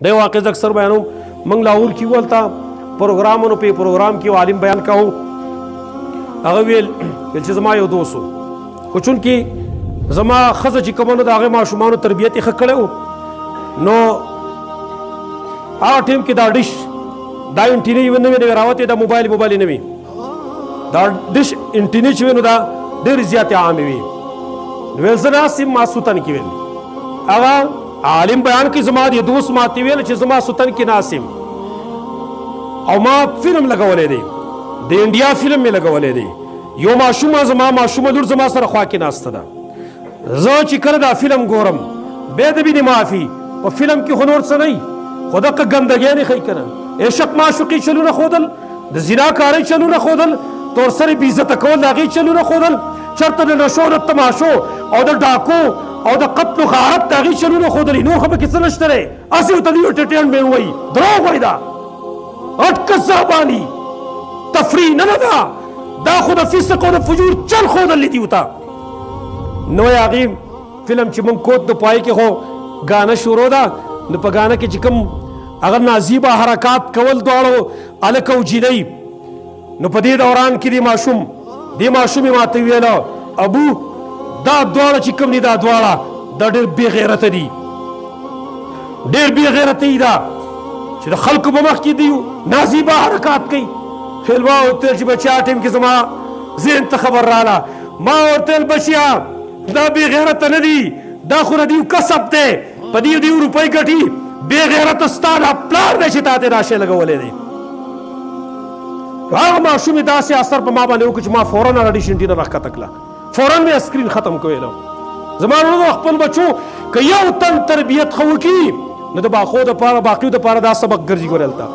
د واقع اکثر بیانوم موږ لاهور کې ولته پروګرامونو په پروګرام کې عالم بیان کاوه هغه ویل چې زما یو دوست خو چونکې زما ښځه چې کومه نو د هغې ماشومانو تربیت یې ښه کړی و نو هغه ټیم کې دا ډش دا انټینې یې نوې نوې راوتې دا موبایل یې نه وي دا ډش انټینې چې وي نو دا ډېرې زیاتې عامې وي نو ویل زه ناست یم ما سوتن کې ویل هغه عالم بیان کې زما د دوست ماته ویل چې زما سوتن کې ناست یم او ما فلم لګولی دی د انډیا فلم مې لګولی دی یو ماشومه زما ماشومه لور زما سره خوا کې ناسته ده زه چې کله دا فلم ګورم بې د بینې معافي په فلم کې خو نور څه نه وي خو دغه ګندګیانې ښیي که نه عشق معشوقي چلونه ښودل د زناکارۍ چلونه ښودل تور سرې بې عزته کول د هغې چلونه ښودل چېرته د نشو د تماشو او د ډاکو او د قتل و غارت د هغې چلونه ښودلي نور خو پکې څه نشته دی هسې ورته دوی انټرټینمنټ وایي دروغ وایي دا اټکس زباني تفریح نه ده دا خو د فسق او د فجور چل ښودلی دي ورته نو هغې فلم چې موږ کوت د پای کې خو ګانه شروع ده نو په ګانه کې چې کوم هغه نازیبه حرکات کول دواړو هلک او جینۍ نو په دې دوران کې دې ماشوم یې ماته ویله ابو دا دواړه چې کوم دي دا دواړه دا ډېر بې غیرته دي ډېر بې غیرته یي دا چې د خلکو په مخ کې دی نازیبه حرکات کوي خیل ما ورته ویل چې بچیا ټیم کې زما ذهن ته خبر راله ما ورته ویل بچیا دا بې غیرته نه دي دا خو د دیو کسب دی په دیو روپۍ ګټي بې غیرته ستا دا پلار دی چې تا ته دا شی لګولی دی هغه ماشوم یې داسې اثر په ما باندې وکړو چې ما فوراً هغه ډیش انټینه راښکته کړه فوراً مې اسکرین ختم کویلو زما وروڼو خپل بچو که یو تن تربیت ښه وکړي نو د باقیو دپاره دا سبق ګرځي ګورې هلته